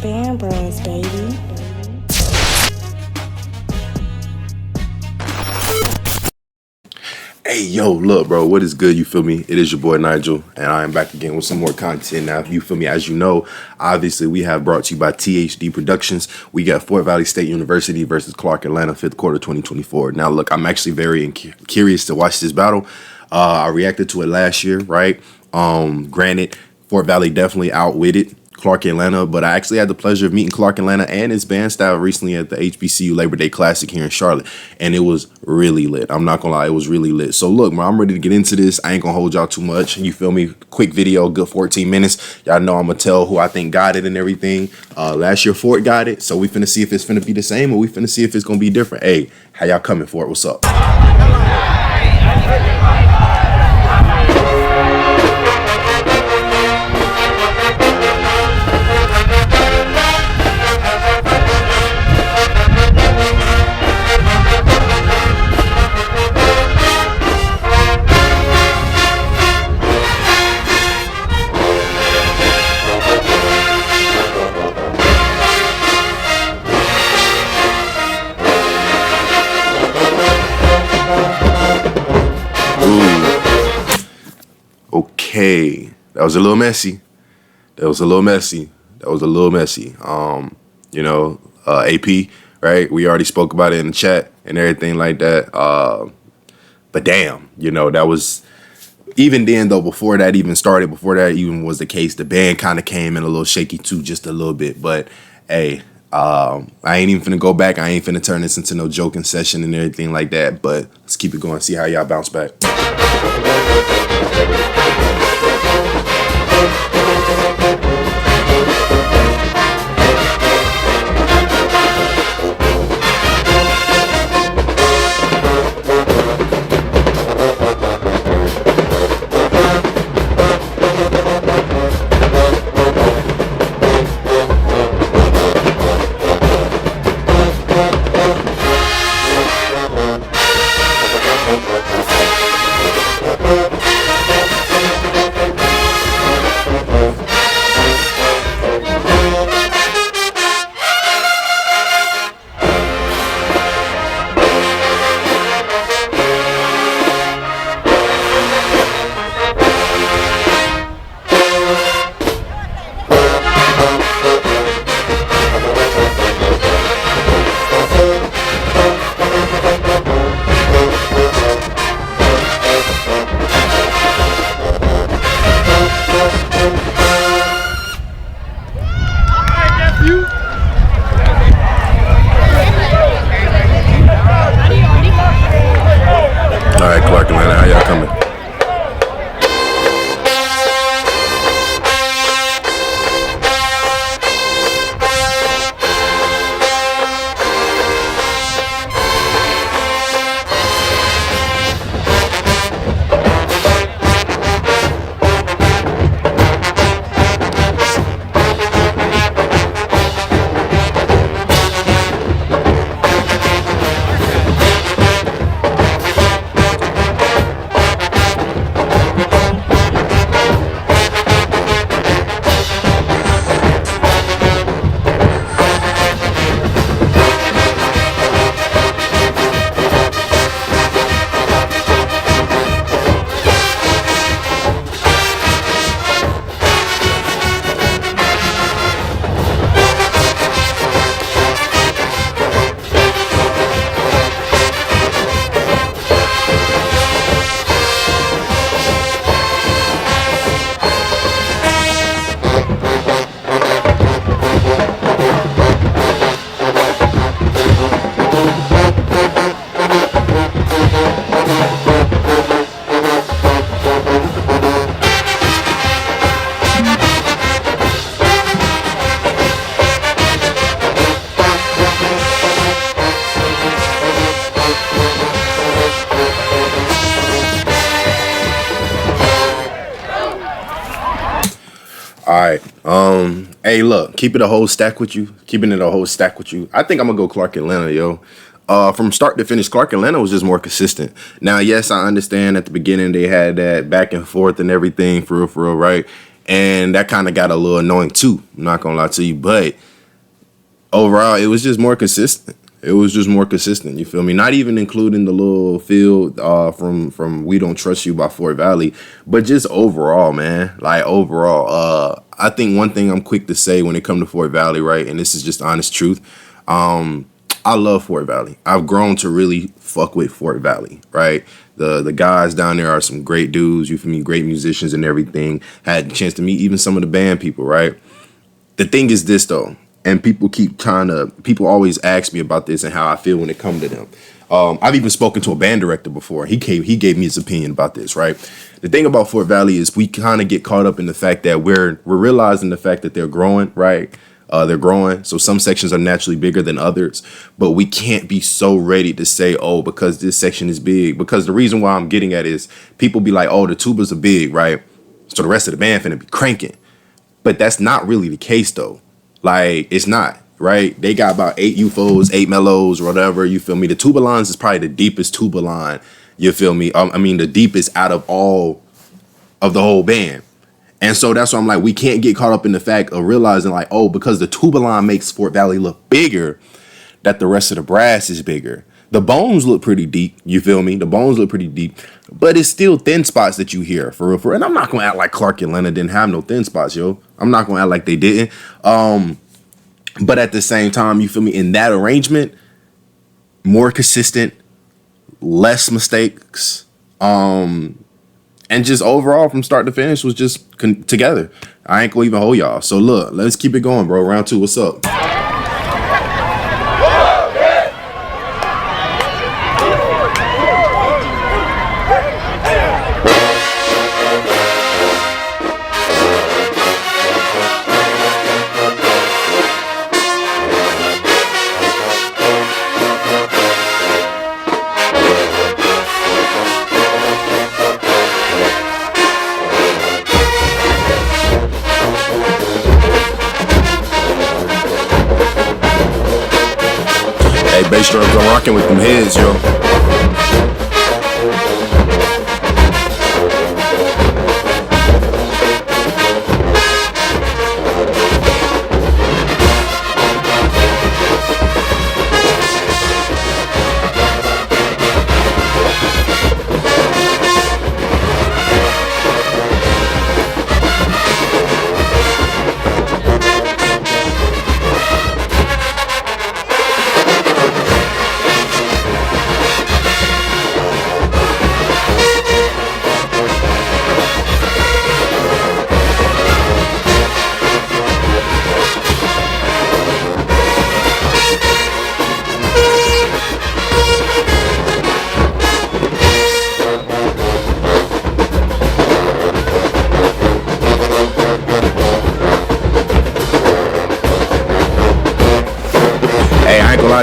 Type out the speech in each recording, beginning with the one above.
Band Bros, baby. Hey, yo, look, bro, what is good? You feel me? It is your boy Nigel, and I am back again with some more content now. You feel me? As you know, obviously, we have brought to you by THD Productions. We got Fort Valley State University versus Clark Atlanta, 5th quarter 2024. Now, look, I'm actually very curious to watch this battle. I reacted to it last year, right? Granted, Fort Valley definitely outwitted Clark Atlanta, but I actually had the pleasure of meeting Clark Atlanta and his band style recently at the HBCU Labor Day Classic here in Charlotte, and it was really lit. I'm not gonna lie, it was really lit. So look, man, I'm ready to get into this. I ain't gonna hold y'all too much. You feel me? Quick video, good 14 minutes. Y'all know I'm gonna tell who I think got it and everything. Last year Fort got it, so we finna see if it's finna be the same or we finna see if it's gonna be different. Hey, how y'all coming for it? What's up? Okay, that was a little messy. AP, right? We already spoke about it in the chat and everything like that. But damn, that was, even then though, before that even was the case, the band kind of came in a little shaky too, just a little bit. But hey, I ain't even finna go back. I ain't finna turn this into no joking session and everything like that. But let's keep it going, see how y'all bounce back. All right, Clark Atlanta, how y'all coming? All right. Hey, look, keeping it a whole stack with you. I think I'm gonna go Clark Atlanta, yo. From start to finish, Clark Atlanta was just more consistent. Now, yes, I understand at the beginning they had that back and forth and everything, for real, right? And that kind of got a little annoying too. I'm not gonna lie to you, but overall, it was just more consistent. It was just more consistent. You feel me? Not even including the little field from "We Don't Trust You" by Fort Valley, but just overall, man. Like overall, I think one thing I'm quick to say when it comes to Fort Valley, right? And this is just honest truth. I love Fort Valley. I've grown to really fuck with Fort Valley, right? The guys down there are some great dudes. You feel me? Great musicians and everything. Had the chance to meet even some of the band people, right? The thing is this though. And people always ask me about this and how I feel when it comes to them. I've even spoken to a band director before. He gave me his opinion about this, right? The thing about Fort Valley is we kind of get caught up in the fact that we're realizing the fact that they're growing, right? They're growing. So some sections are naturally bigger than others, but we can't be so ready to say, oh, because this section is big. Because the reason why I'm getting at is people be like, oh, the tubas are big, right? So the rest of the band finna be cranking. But that's not really the case though. Like, it's not, right? They got about 8 UFOs, 8 mellows, or whatever, you feel me? The tuba lines is probably the deepest tuba line, you feel me? I mean, the deepest out of all of the whole band. And so that's why I'm like, we can't get caught up in the fact of realizing like, oh, because the tuba line makes Fort Valley look bigger, that the rest of the brass is bigger. The bones look pretty deep, you feel me? The bones look pretty deep, but it's still thin spots that you hear, for real. And I'm not gonna act like Clark and Leonard didn't have no thin spots, yo. I'm not gonna act like they didn't. But at the same time, you feel me? In that arrangement, more consistent, less mistakes, and just overall from start to finish was just together. I ain't gonna even hold y'all. So look, let's keep it going, bro. Round 2, what's up? Bass drums, I'm rocking with them heads, yo.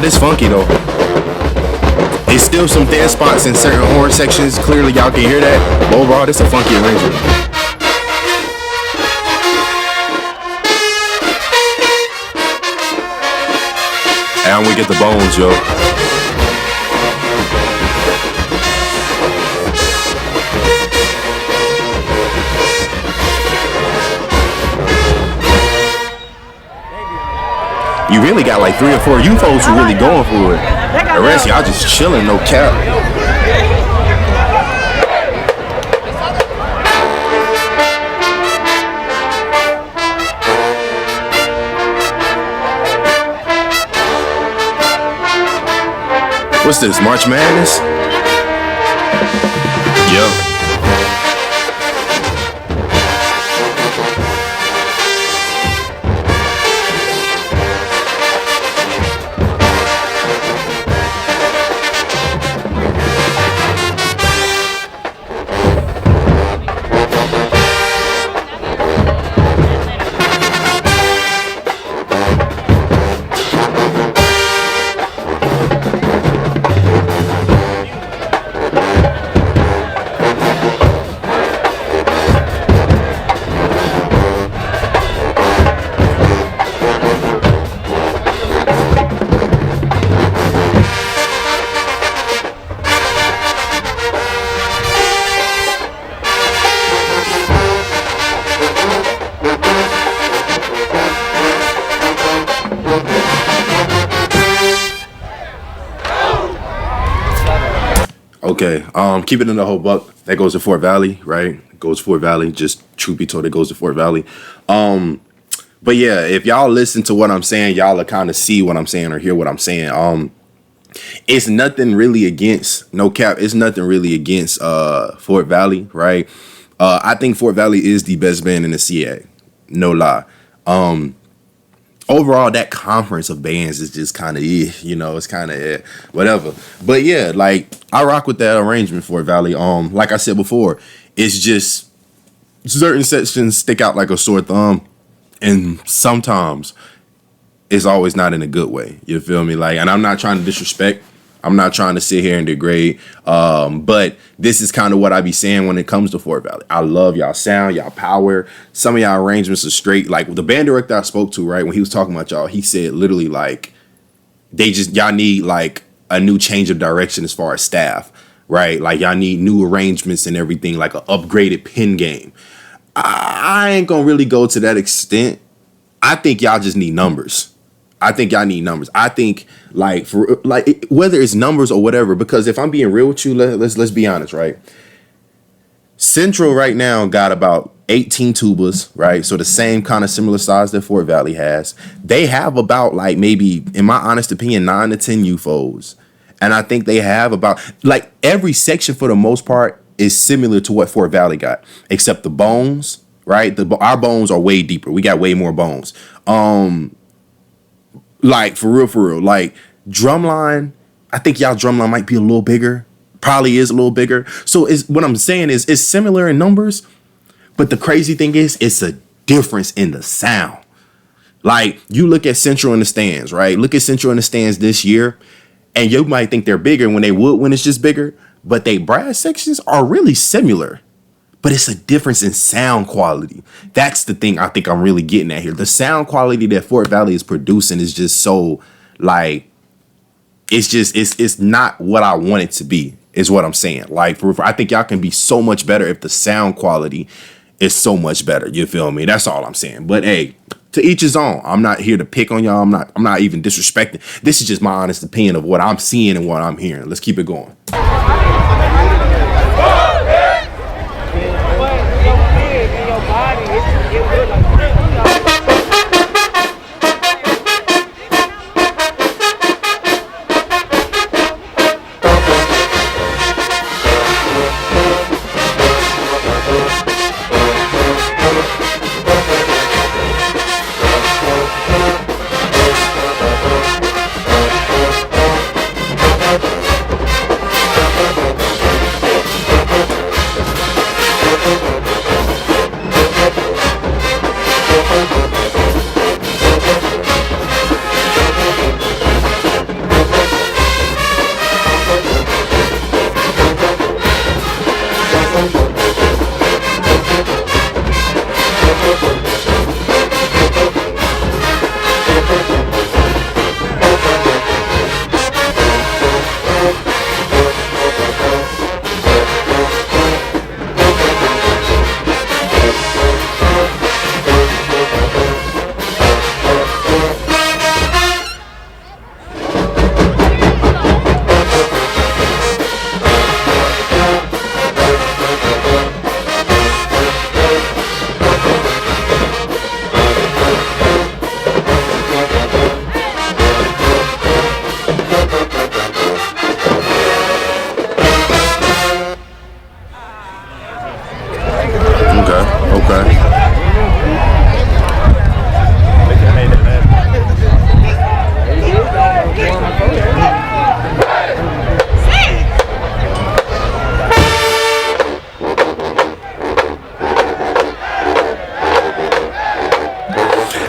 This funky though. It's still some dead spots in certain horn sections. Clearly y'all can hear that. But overall, this is a funky arrangement. And we get the bones, yo. You really got like 3 or 4 UFOs who really going for it. The rest y'all just chilling, no cap. What's this, March Madness? Yep. Okay. Keep it in the whole buck. That goes to Fort Valley, right? Goes to Fort Valley. Just truth be told, it goes to Fort Valley. But yeah, if y'all listen to what I'm saying, y'all will kind of see what I'm saying or hear what I'm saying. It's nothing really against no cap. It's nothing really against Fort Valley, right? I think Fort Valley is the best band in the CA. No lie. Overall, that conference of bands is just kind of, it's kind of whatever. But yeah, like I rock with that arrangement for Valley. Like I said before, it's just certain sections stick out like a sore thumb, and sometimes it's always not in a good way. You feel me? Like, and I'm not trying to disrespect. I'm not trying to sit here and degrade. But this is kind of what I be saying when it comes to Fort Valley. I love y'all sound, y'all power. Some of y'all arrangements are straight. Like the band director I spoke to, right, when he was talking about y'all, he said literally like y'all need like a new change of direction as far as staff, right? Like y'all need new arrangements and everything, like an upgraded pen game. I ain't gonna really go to that extent. I think y'all just need numbers. I think like for like whether it's numbers or whatever, because if I'm being real with you, let's be honest, right? Central right now got about 18 tubas, right? So the same kind of similar size that Fort Valley has. They have about like maybe, in my honest opinion, 9 to 10 UFOs. And I think they have about like every section for the most part is similar to what Fort Valley got, except the bones, right? Our bones are way deeper. We got way more bones. Like for real, like drumline, I think y'all drumline might be a little bigger. Probably is a little bigger. So is what I'm saying is it's similar in numbers, but the crazy thing is it's a difference in the sound. Like you look at Central in the stands, right? Look at Central in the stands this year, and you might think they're bigger when they would when it's just bigger, but they brass sections are really similar. But it's a difference in sound quality. That's the thing I think I'm really getting at here. The sound quality that Fort Valley is producing is just so like, it's not what I want it to be, is what I'm saying. Like, I think y'all can be so much better if the sound quality is so much better. You feel me? That's all I'm saying. But hey, to each his own. I'm not here to pick on y'all. I'm not even disrespecting. This is just my honest opinion of what I'm seeing and what I'm hearing. Let's keep it going.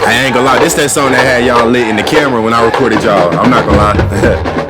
I ain't gonna lie, this that song that had y'all lit in the camera when I recorded y'all. I'm not gonna lie.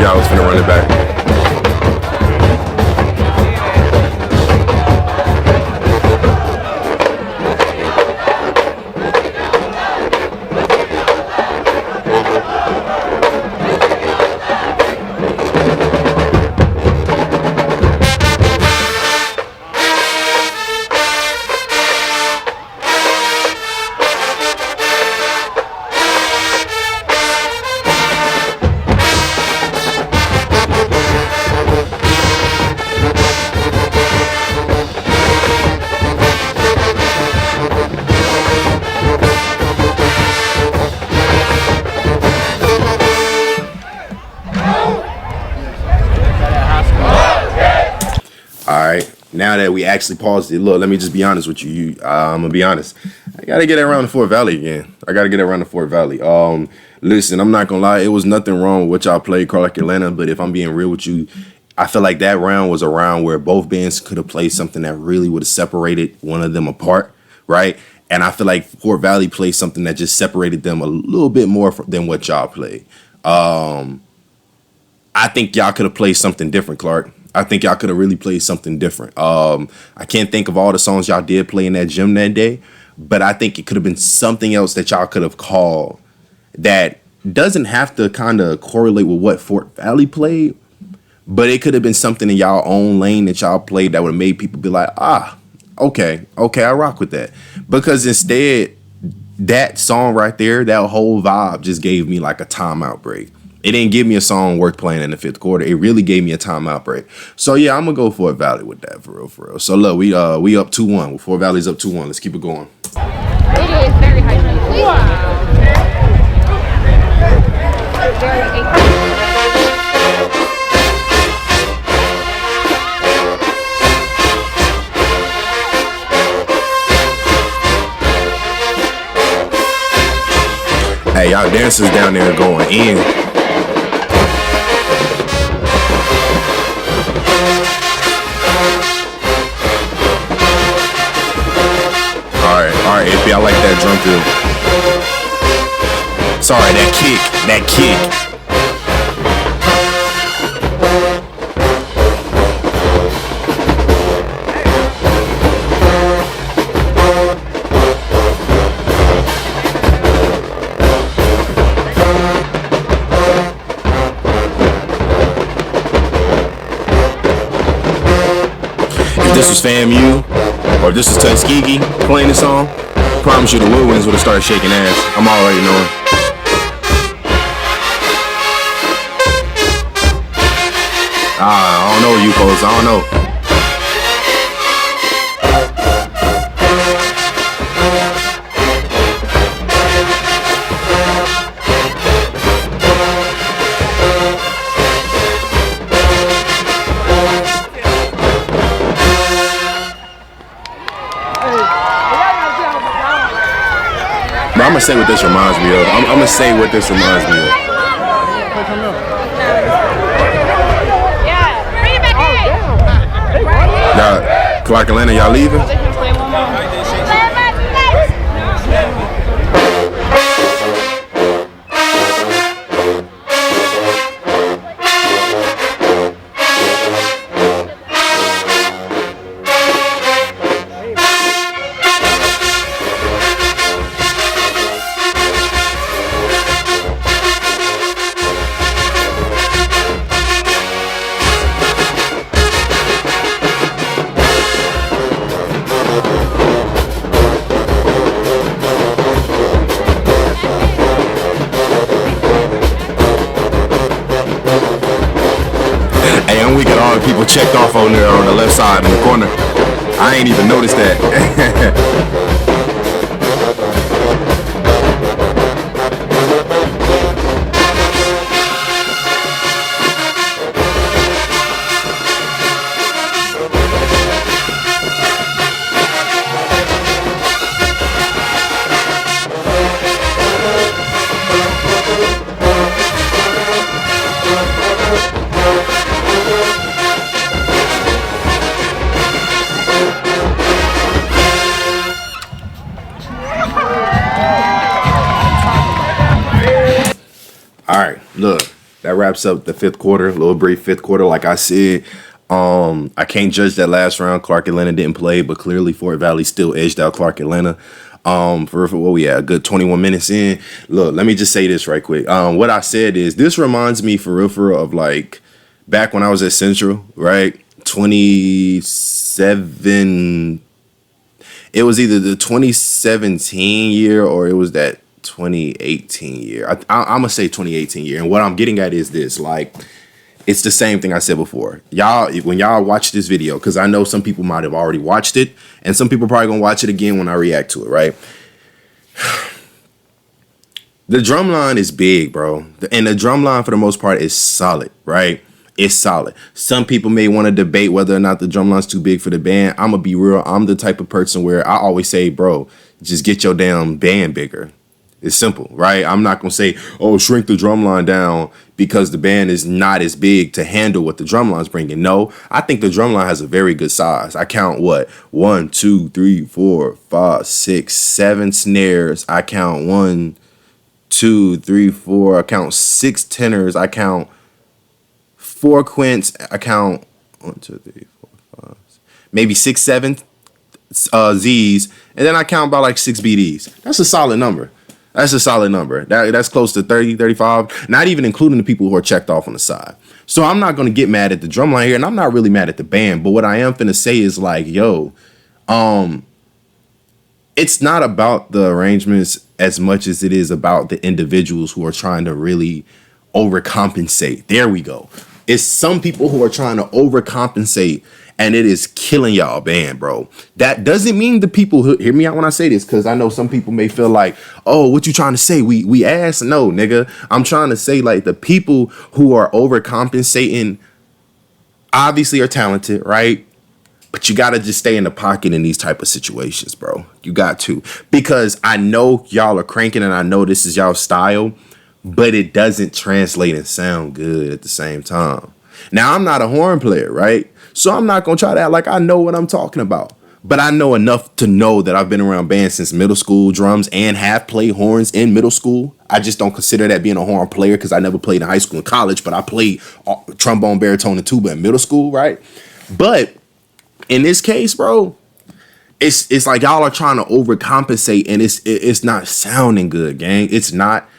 I was finna run it back. Now that we actually paused it, look, let me just be honest with you. I'm gonna be honest. I gotta get around the Fort Valley again. Listen, I'm not gonna lie. It was nothing wrong with what y'all played, Clark Atlanta. But if I'm being real with you, I feel like that round was a round where both bands could have played something that really would have separated one of them apart, right? And I feel like Fort Valley played something that just separated them a little bit more than what y'all played. I think y'all could have played something different, Clark. I think y'all could have really played something different. I can't think of all the songs y'all did play in that gym that day, but I think it could have been something else that y'all could have called that doesn't have to kind of correlate with what Fort Valley played, but it could have been something in y'all own lane that y'all played that would have made people be like, okay, I rock with that. Because instead, that song right there, that whole vibe just gave me like a timeout break. It didn't give me a song worth playing in the fifth quarter. It really gave me a timeout break. So yeah, I'm gonna go Fort Valley with that for real. So look, we up 2-1. Fort Valley's up 2-1. Let's keep it going. It is very high. Wow. Hey, y'all dancers down there going in. All right, AP, I like that drum fill. Sorry, that kick. If this was FAMU, or if this was Tuskegee playing this song, promise you the Woodwinds would have started shaking ass. I'm already knowing. I don't know you folks. I don't know. But I'm gonna say what this reminds me of. I'm gonna say what this reminds me of. Yeah, bring it back in. Clark Atlanta, y'all leaving? We got all the people checked off on there on the left side in the corner. I ain't even noticed that. that wraps up the fifth quarter. A little brief fifth quarter, like I said. I can't judge that last round. Clark Atlanta didn't play, but clearly Fort Valley still edged out Clark Atlanta. For what we had, a good 21 minutes in. Look, let me just say this right quick. What I said is this reminds me for real of like back when I was at Central, right? 27. It was either the 2017 year or it was that 2018 year. I'm gonna say 2018 year. And what I'm getting at is this, like, it's the same thing I said before. Y'all, when y'all watch this video, because I know some people might have already watched it, and some people probably gonna watch it again when I react to it, right? The drum line is big, bro. And the drum line, for the most part, is solid, right? It's solid. Some people may want to debate whether or not the drum line's too big for the band. I'm going to be real. I'm the type of person where I always say, bro, just get your damn band bigger. It's simple, right? I'm not going to say, oh, shrink the drum line down because the band is not as big to handle what the drum line's bringing. No, I think the drum line has a very good size. I count what? 1, 2, 3, 4, 5, 6, 7 snares. I count 1, 2, 3, 4. I count 6 tenors. I count 4 quints. I count 1, 2, 3, 4, 5, maybe 6, 7 Z's, and then I count about like 6 BDs. That's a solid number. That's a solid number. That's close to 30, 35, not even including the people who are checked off on the side. So I'm not going to get mad at the drum line here, and I'm not really mad at the band. But what I am finna say is like, yo, it's not about the arrangements as much as it is about the individuals who are trying to really overcompensate. There we go. It's some people who are trying to overcompensate, and it is killing y'all band, bro. That doesn't mean the people who hear me out when I say this, because I know some people may feel like, oh, what you trying to say? We ass? No, nigga. I'm trying to say like the people who are overcompensating obviously are talented, right? But you got to just stay in the pocket in these type of situations, bro. You got to. Because I know y'all are cranking and I know this is y'all style, but it doesn't translate and sound good at the same time. Now, I'm not a horn player, right? So I'm not going to try to act like I know what I'm talking about. But I know enough to know that I've been around bands since middle school, drums, and have played horns in middle school. I just don't consider that being a horn player because I never played in high school and college, but I played trombone, baritone, and tuba in middle school, right? But in this case, bro, it's like y'all are trying to overcompensate, and it's not sounding good, gang. It's not.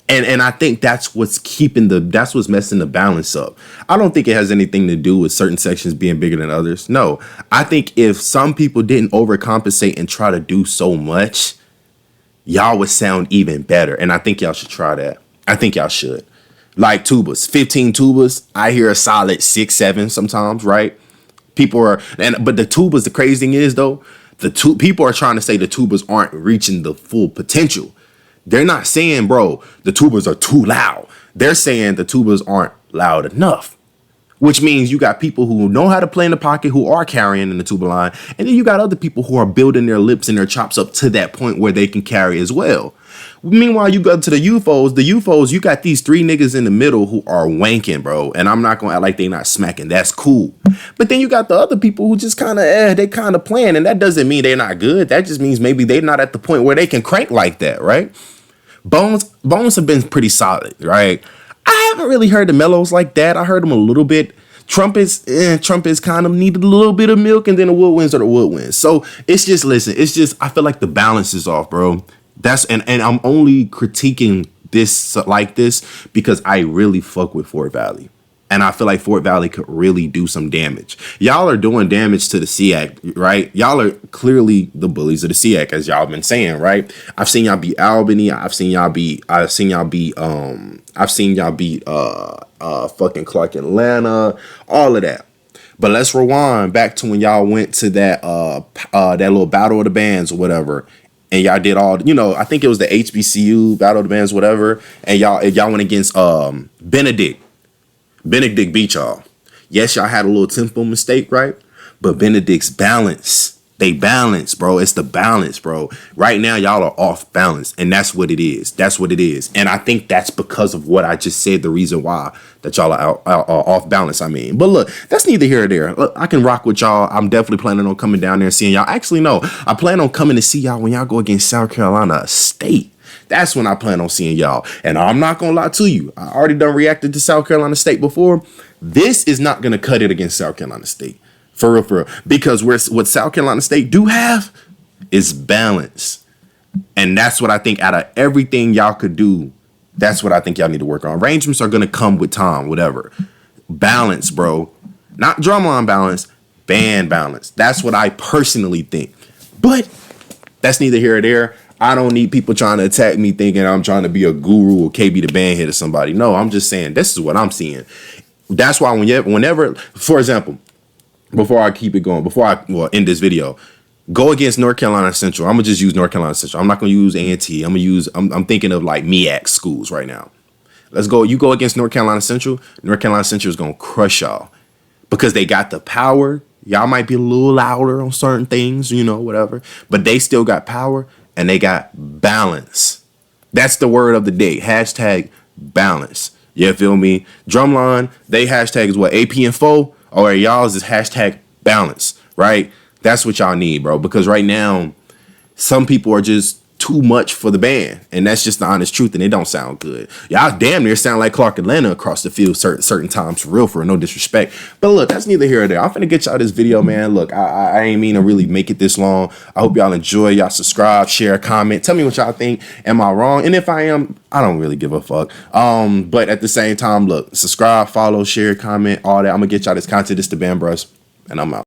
And I think that's what's that's what's messing the balance up. I don't think it has anything to do with certain sections being bigger than others. No, I think if some people didn't overcompensate and try to do so much, y'all would sound even better. And I think y'all should try that. I think y'all should. Like tubas, 15 tubas. I hear a solid 6, 7 sometimes, right? People are, but the tubas, the crazy thing is though, people are trying to say the tubas aren't reaching the full potential. They're not saying, bro, the tubas are too loud. They're saying the tubas aren't loud enough, which means you got people who know how to play in the pocket who are carrying in the tuba line. And then you got other people who are building their lips and their chops up to that point where they can carry as well. Meanwhile, you go to the UFOs, you got these 3 niggas in the middle who are wanking, bro. And I'm not going to act like they not smacking. That's cool. But then you got the other people who just kind of, they kind of playing. And that doesn't mean they're not good. That just means maybe they're not at the point where they can crank like that, right? Bones have been pretty solid, right? I haven't really heard the mellows like that. I heard them a little bit. Trumpets kind of needed a little bit of milk, and then the woodwinds are the woodwinds. So it's just, listen, it's just, I feel like the balance is off, bro. And I'm only critiquing this like this because I really fuck with Fort Valley. And I feel like Fort Valley could really do some damage. Y'all are doing damage to the SEAC, right? Y'all are clearly the bullies of the SEAC, as y'all been saying, right? I've seen y'all beat Albany. I've seen y'all beat fucking Clark Atlanta, all of that. But let's rewind back to when y'all went to that little battle of the bands or whatever. And y'all did all, I think it was the HBCU battle of the bands, whatever. And y'all went against Benedict. Benedict beat y'all. Yes, y'all had a little tempo mistake, right? But Benedict's balance. They balance, bro. It's the balance, bro. Right now, y'all are off balance. And that's what it is. That's what it is. And I think that's because of what I just said, the reason why that y'all are off balance, I mean. But look, that's neither here or there. Look, I can rock with y'all. I'm definitely planning on coming down there and seeing y'all. Actually, no. I plan on coming to see y'all when y'all go against South Carolina State. That's when I plan on seeing y'all. And I'm not gonna lie to you, I already done reacted to South Carolina State before. This is not gonna cut it against South Carolina State. For real. Because what South Carolina State do have is balance. And that's what I think out of everything y'all could do, that's what I think y'all need to work on. Arrangements are gonna come with time, whatever. Balance, bro. Not drumline balance, band balance. That's what I personally think. But that's neither here or there. I don't need people trying to attack me thinking I'm trying to be a guru or KB the band head or somebody. No, I'm just saying this is what I'm seeing. That's why whenever, for example, before I keep it going, before I end this video, go against North Carolina Central. I'm gonna just use North Carolina Central. I'm not gonna use A&T. I'm thinking of like MEAC schools right now. Let's go. You go against North Carolina Central. North Carolina Central is gonna crush y'all because they got the power. Y'all might be a little louder on certain things, whatever, but they still got power and they got balance. That's the word of the day. Hashtag balance. You feel me? Drumline, they hashtag is what? AP Info? Or y'all's is hashtag balance, right? That's what y'all need, bro. Because right now, some people are just too much for the band. And that's just the honest truth. And it don't sound good. Y'all damn near sound like Clark Atlanta across the field certain times, for no disrespect. But look, that's neither here or there. I'm finna get y'all this video, man. Look, I ain't mean to really make it this long. I hope y'all enjoy. Y'all subscribe, share, comment. Tell me what y'all think. Am I wrong? And if I am, I don't really give a fuck. But at the same time, look, subscribe, follow, share, comment, all that. I'm gonna get y'all this content. This the BandBruhz, and I'm out.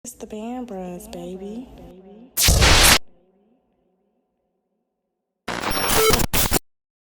It's the BandBruhz, baby.